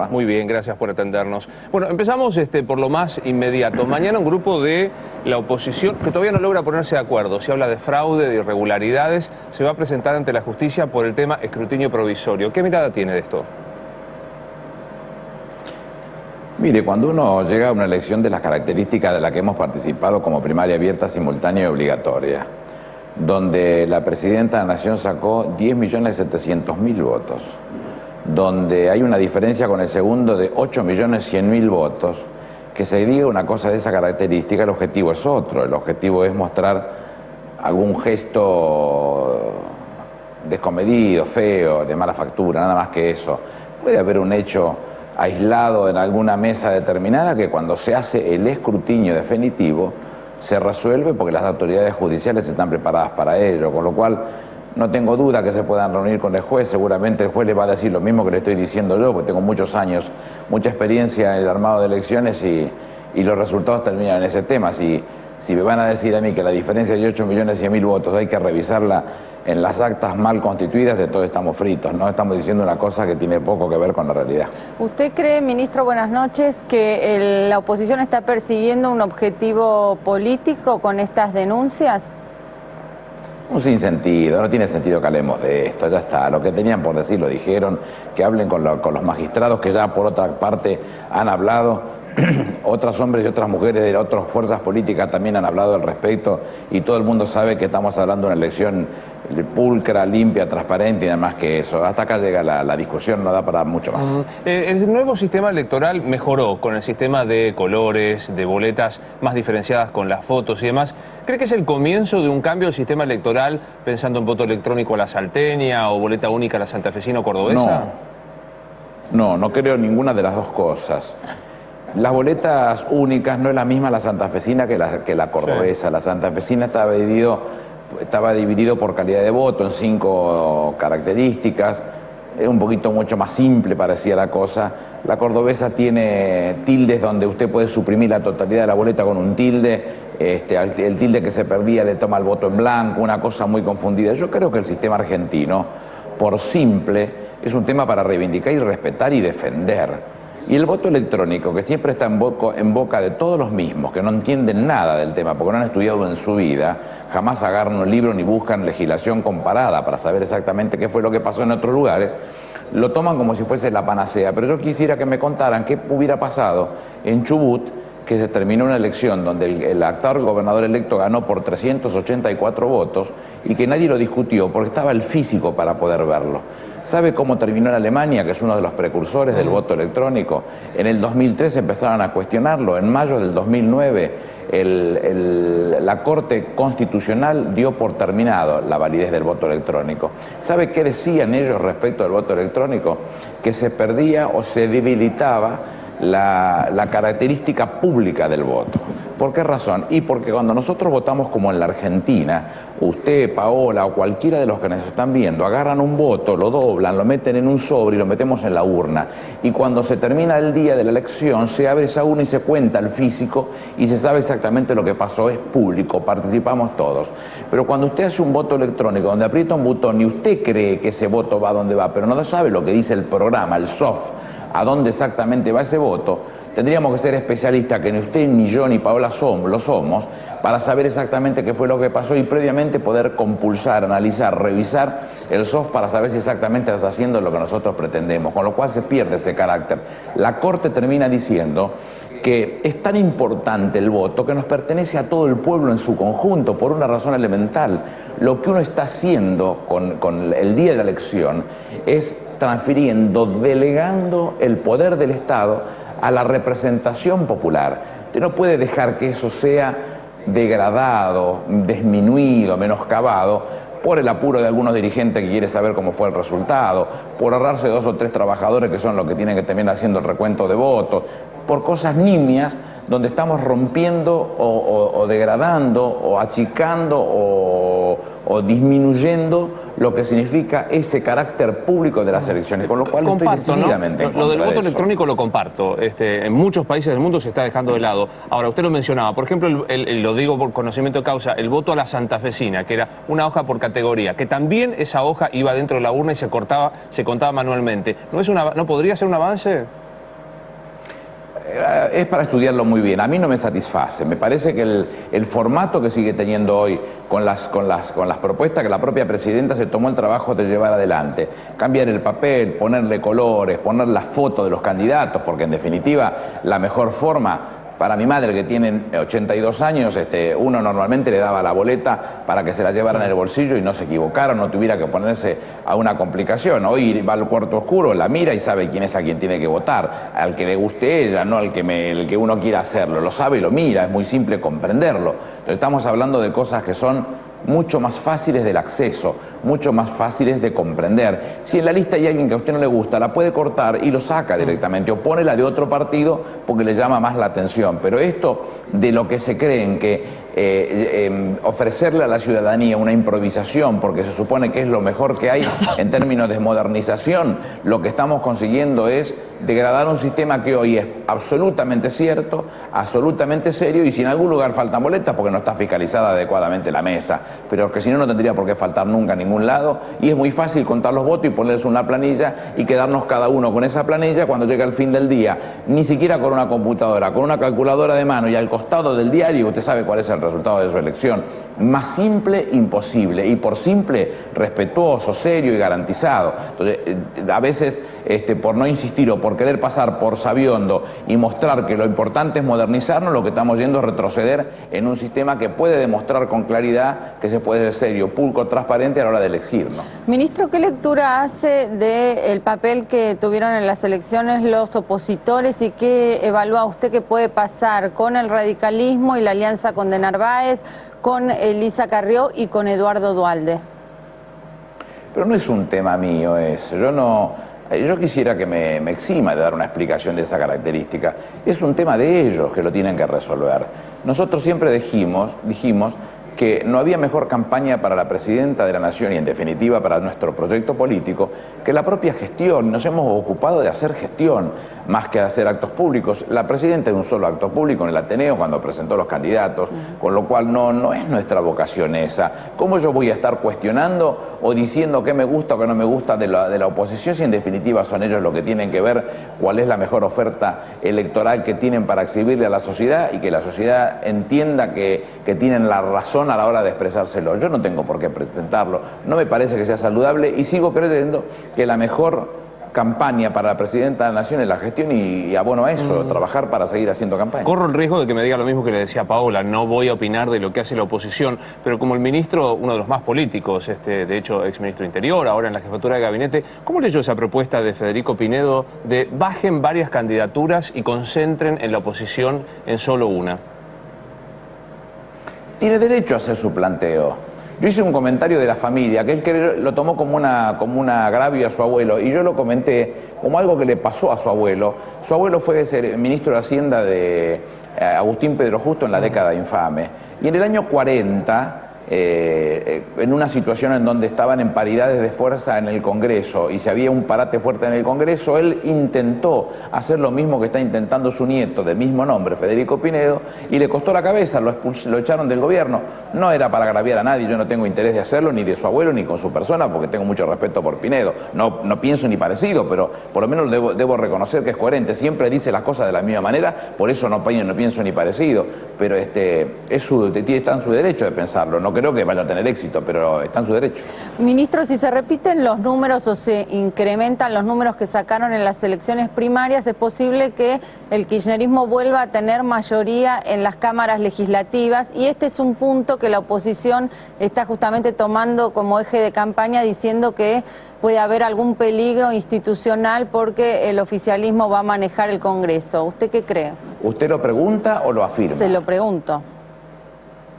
Muy bien, gracias por atendernos. Bueno, empezamos por lo más inmediato. Mañana un grupo de la oposición, que todavía no logra ponerse de acuerdo, se habla de fraude, de irregularidades, se va a presentar ante la justicia por el tema escrutinio provisorio. ¿Qué mirada tiene de esto? Mire, cuando uno llega a una elección de las características de la que hemos participado como primaria abierta, simultánea y obligatoria, donde la presidenta de la Nación sacó 10.700.000 votos, donde hay una diferencia con el segundo de 8.100.000 votos, que se diga una cosa de esa característica, el objetivo es otro. El objetivo es mostrar algún gesto descomedido, feo, de mala factura, nada más que eso. Puede haber un hecho aislado en alguna mesa determinada que cuando se hace el escrutinio definitivo se resuelve porque las autoridades judiciales están preparadas para ello, con lo cual no tengo duda que se puedan reunir con el juez. Seguramente el juez le va a decir lo mismo que le estoy diciendo yo, porque tengo muchos años, mucha experiencia en el armado de elecciones y los resultados terminan en ese tema. Si me van a decir a mí que la diferencia de 8.100.000 votos hay que revisarla en las actas mal constituidas, de todo estamos fritos, ¿no? Estamos diciendo una cosa que tiene poco que ver con la realidad. ¿Usted cree, ministro, buenas noches, que la oposición está persiguiendo un objetivo político con estas denuncias? Un sinsentido, no tiene sentido que hablemos de esto, ya está. Lo que tenían por decir lo dijeron, que hablen con los magistrados que ya por otra parte han hablado. Otros hombres y otras mujeres de otras fuerzas políticas también han hablado al respecto y todo el mundo sabe que estamos hablando de una elección pulcra, limpia, transparente y nada más que eso. Hasta acá llega la discusión, no da para mucho más. El nuevo sistema electoral mejoró con el sistema de colores, de boletas más diferenciadas con las fotos y demás. ¿Cree que es el comienzo de un cambio del sistema electoral pensando en voto electrónico a la salteña o boleta única a la santafesina o cordobesa? No creo ninguna de las dos cosas. Las boletas únicas no es la misma la santafesina que la cordobesa. Sí. La santafesina estaba dividido por calidad de voto en 5 características. Es un poquito mucho más simple, parecía la cosa. La cordobesa tiene tildes donde usted puede suprimir la totalidad de la boleta con un tilde. El tilde que se perdía le toma el voto en blanco, una cosa muy confundida. Yo creo que el sistema argentino, por simple, es un tema para reivindicar y respetar y defender. Y el voto electrónico, que siempre está en boca de todos los mismos, que no entienden nada del tema, porque no han estudiado en su vida, jamás agarran un libro ni buscan legislación comparada para saber exactamente qué fue lo que pasó en otros lugares, lo toman como si fuese la panacea. Pero yo quisiera que me contaran qué hubiera pasado en Chubut, que se terminó una elección donde el actual gobernador electo ganó por 384 votos y que nadie lo discutió porque estaba el físico para poder verlo. ¿Sabe cómo terminó en Alemania, que es uno de los precursores del voto electrónico? En el 2003 empezaron a cuestionarlo. En mayo del 2009 la Corte Constitucional dio por terminado la validez del voto electrónico. ¿Sabe qué decían ellos respecto al voto electrónico? Que se perdía o se debilitaba la característica pública del voto. ¿Por qué razón? Y porque cuando nosotros votamos como en la Argentina, usted, Paola o cualquiera de los que nos están viendo, agarran un voto, lo doblan, lo meten en un sobre y lo metemos en la urna. Y cuando se termina el día de la elección, se abre esa urna y se cuenta el físico y se sabe exactamente lo que pasó, es público, participamos todos. Pero cuando usted hace un voto electrónico donde aprieta un botón y usted cree que ese voto va donde va, pero no sabe lo que dice el programa, el soft, a dónde exactamente va ese voto, tendríamos que ser especialistas, que ni usted, ni yo, ni Paola lo somos, para saber exactamente qué fue lo que pasó y previamente poder compulsar, analizar, revisar el soft para saber si exactamente está haciendo lo que nosotros pretendemos, con lo cual se pierde ese carácter. La Corte termina diciendo que es tan importante el voto que nos pertenece a todo el pueblo en su conjunto, por una razón elemental. Lo que uno está haciendo con el día de la elección es transfiriendo, delegando el poder del Estado a la representación popular. Usted no puede dejar que eso sea degradado, disminuido, menoscabado por el apuro de algunos dirigentes que quiere saber cómo fue el resultado, por ahorrarse 2 o 3 trabajadores que son los que tienen que terminar haciendo el recuento de votos, por cosas nimias donde estamos rompiendo o degradando o achicando o disminuyendo lo que significa ese carácter público de las elecciones, con lo cual comparto, ¿no? Lo del voto electrónico lo comparto. En muchos países del mundo se está dejando de lado. Ahora, usted lo mencionaba, por ejemplo, lo digo por conocimiento de causa, el voto a la santafesina, que era una hoja por categoría, que también esa hoja iba dentro de la urna y se contaba manualmente. ¿No podría ser un avance? es para estudiarlo muy bien. A mí no me satisface. Me parece que el formato que sigue teniendo hoy con las propuestas que la propia presidenta se tomó el trabajo de llevar adelante, cambiar el papel, ponerle colores, poner las fotos de los candidatos, porque en definitiva la mejor forma, para mi madre que tiene 82 años, uno normalmente le daba la boleta para que se la llevara en el bolsillo y no se equivocara, no tuviera que ponerse a una complicación. Hoy va al cuarto oscuro, la mira y sabe quién es a quien tiene que votar, al que le guste ella, no al que uno quiera hacerlo. Lo sabe y lo mira, es muy simple comprenderlo. Entonces estamos hablando de cosas que son mucho más fáciles del acceso, mucho más fáciles de comprender. Si en la lista hay alguien que a usted no le gusta, la puede cortar y lo saca directamente, o pone la de otro partido porque le llama más la atención. Pero esto de lo que se creen que ofrecerle a la ciudadanía una improvisación, porque se supone que es lo mejor que hay en términos de modernización, lo que estamos consiguiendo es degradar un sistema que hoy es absolutamente cierto, absolutamente serio, y si en algún lugar faltan boletas porque no está fiscalizada adecuadamente la mesa, pero que si no, no tendría por qué faltar nunca a ningún lado, y es muy fácil contar los votos y ponerles una planilla y quedarnos cada uno con esa planilla cuando llega el fin del día, ni siquiera con una computadora, con una calculadora de mano y al costado del diario usted sabe cuál es el resultado de su elección. Más simple, imposible, y por simple, respetuoso, serio y garantizado. Entonces, a veces, por no insistir o por querer pasar por sabiondo y mostrar que lo importante es modernizarnos, lo que estamos yendo es retroceder en un sistema que puede demostrar con claridad que se puede ser serio, pulcro, transparente a la hora de elegir, ¿no? Ministro, ¿qué lectura hace del papel que tuvieron en las elecciones los opositores y qué evalúa usted que puede pasar con el radicalismo y la alianza con de Narváez, con Elisa Carrió y con Eduardo Duhalde? Pero no es un tema mío eso. Yo quisiera que me exima de dar una explicación de esa característica. Es un tema de ellos que lo tienen que resolver. Nosotros siempre dijimos que no había mejor campaña para la presidenta de la Nación y en definitiva para nuestro proyecto político que la propia gestión. Nos hemos ocupado de hacer gestión más que de hacer actos públicos. La presidenta de un solo acto público en el Ateneo cuando presentó los candidatos, con lo cual no es nuestra vocación esa. ¿Cómo yo voy a estar cuestionando o diciendo qué me gusta o qué no me gusta de la oposición si en definitiva son ellos los que tienen que ver cuál es la mejor oferta electoral que tienen para exhibirle a la sociedad y que la sociedad entienda que tienen la razón a la hora de expresárselo? Yo no tengo por qué presentarlo, no me parece que sea saludable y sigo creyendo que la mejor campaña para la presidenta de la Nación es la gestión y abono a eso, trabajar para seguir haciendo campaña. Corro el riesgo de que me diga lo mismo que le decía Paola, no voy a opinar de lo que hace la oposición, pero como el ministro, uno de los más políticos, de hecho exministro Interior, ahora en la jefatura de gabinete, ¿cómo leyó esa propuesta de Federico Pinedo de bajen varias candidaturas y concentren en la oposición en solo una? Tiene derecho a hacer su planteo. Yo hice un comentario de la familia, que él lo tomó como un agravio a su abuelo, y yo lo comenté como algo que le pasó a su abuelo. Su abuelo fue ministro de Hacienda de Agustín Pedro Justo en la década infame. Y en el año 40, en una situación en donde estaban en paridades de fuerza en el Congreso y si había un parate fuerte en el Congreso, él intentó hacer lo mismo que está intentando su nieto del mismo nombre, Federico Pinedo, y le costó la cabeza, lo echaron del gobierno. No era para agraviar a nadie, yo no tengo interés de hacerlo, ni de su abuelo, ni con su persona, porque tengo mucho respeto por Pinedo. No pienso ni parecido, pero por lo menos debo reconocer que es coherente, siempre dice las cosas de la misma manera, por eso no pienso ni parecido, pero está en su derecho de pensarlo. No creo que vaya a tener éxito, pero está en su derecho. Ministro, si se repiten los números o se incrementan los números que sacaron en las elecciones primarias, ¿es posible que el kirchnerismo vuelva a tener mayoría en las cámaras legislativas? Y este es un punto que la oposición está justamente tomando como eje de campaña, diciendo que puede haber algún peligro institucional porque el oficialismo va a manejar el Congreso. ¿Usted qué cree? ¿Usted lo pregunta o lo afirma? Se lo pregunto.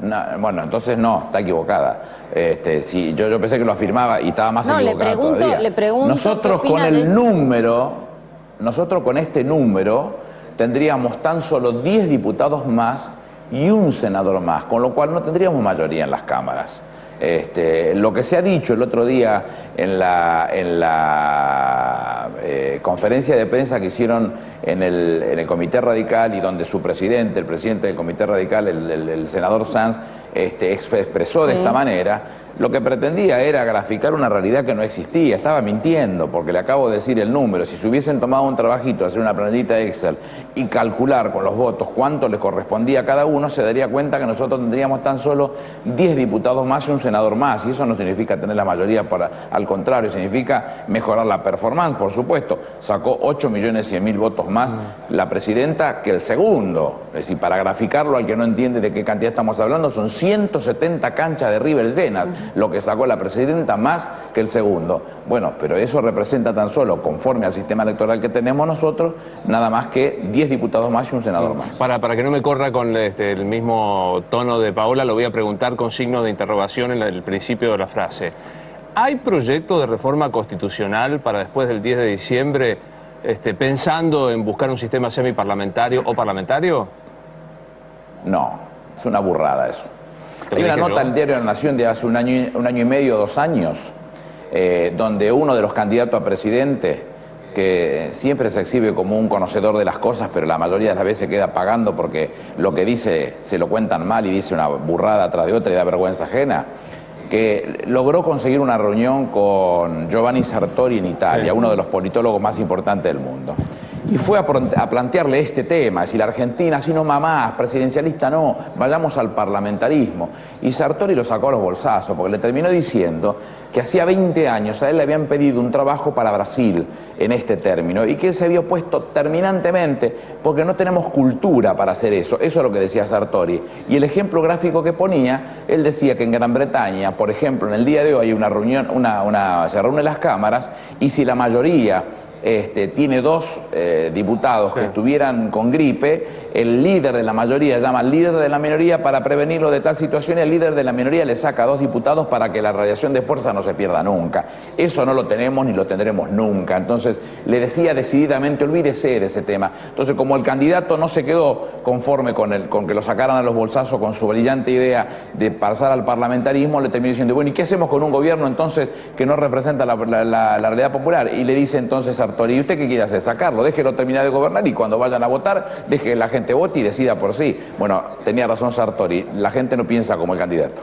No, bueno, entonces no, está equivocada. Sí, yo pensé que lo afirmaba y estaba más equivocada todavía. Le pregunto, nosotros con este número tendríamos tan solo 10 diputados más y un senador más, con lo cual no tendríamos mayoría en las cámaras. Lo que se ha dicho el otro día en la conferencia de prensa que hicieron en el Comité Radical y donde su presidente, el presidente del Comité Radical, el senador Sanz, expresó de esta manera, lo que pretendía era graficar una realidad que no existía. Estaba mintiendo, porque le acabo de decir el número. Si se hubiesen tomado un trabajito, hacer una planillita Excel y calcular con los votos cuánto le correspondía a cada uno, se daría cuenta que nosotros tendríamos tan solo 10 diputados más y un senador más. Y eso no significa tener la mayoría, al contrario, significa mejorar la performance, por supuesto. Sacó 8.100.000 votos más la presidenta que el segundo. Es decir, para graficarlo al que no entiende de qué cantidad estamos hablando, son 170 canchas de River llenas, lo que sacó la presidenta más que el segundo. Bueno, pero eso representa tan solo, conforme al sistema electoral que tenemos nosotros, nada más que 10 diputados más y un senador más. Para que no me corra con el mismo tono de Paola, lo voy a preguntar con signos de interrogación en el principio de la frase. ¿Hay proyecto de reforma constitucional para después del 10 de diciembre, pensando en buscar un sistema semiparlamentario o parlamentario? No, es una burrada eso. Hay una nota en el diario de la Nación de hace un año y medio, 2 años, donde uno de los candidatos a presidente, que siempre se exhibe como un conocedor de las cosas, pero la mayoría de las veces queda pagando porque lo que dice se lo cuentan mal y dice una burrada tras de otra y da vergüenza ajena, que logró conseguir una reunión con Giovanni Sartori en Italia, uno de los politólogos más importantes del mundo. Y fue a plantearle este tema, si la Argentina, así no mamás, presidencialista no, vayamos al parlamentarismo. Y Sartori lo sacó a los bolsazos, porque le terminó diciendo que hacía 20 años a él le habían pedido un trabajo para Brasil en este término, y que él se había opuesto terminantemente, porque no tenemos cultura para hacer eso. Eso es lo que decía Sartori. Y el ejemplo gráfico que ponía, él decía que en Gran Bretaña, por ejemplo, en el día de hoy hay una reunión, se reúnen las cámaras, y si la mayoría tiene 2 diputados que estuvieran con gripe, el líder de la mayoría llama al líder de la minoría para prevenirlo de tal situación y el líder de la minoría le saca 2 diputados para que la radiación de fuerza no se pierda nunca. Eso no lo tenemos ni lo tendremos nunca. Entonces le decía decididamente, olvídese de ese tema. Entonces, como el candidato no se quedó conforme con que lo sacaran a los bolsazos con su brillante idea de pasar al parlamentarismo, le terminó diciendo, bueno, ¿y qué hacemos con un gobierno entonces que no representa la realidad popular? Y le dice entonces Sartori, ¿y usted qué quiere hacer? Sacarlo, déjelo terminar de gobernar y cuando vayan a votar, deje que la gente vote y decida por sí. Bueno, tenía razón Sartori, la gente no piensa como el candidato.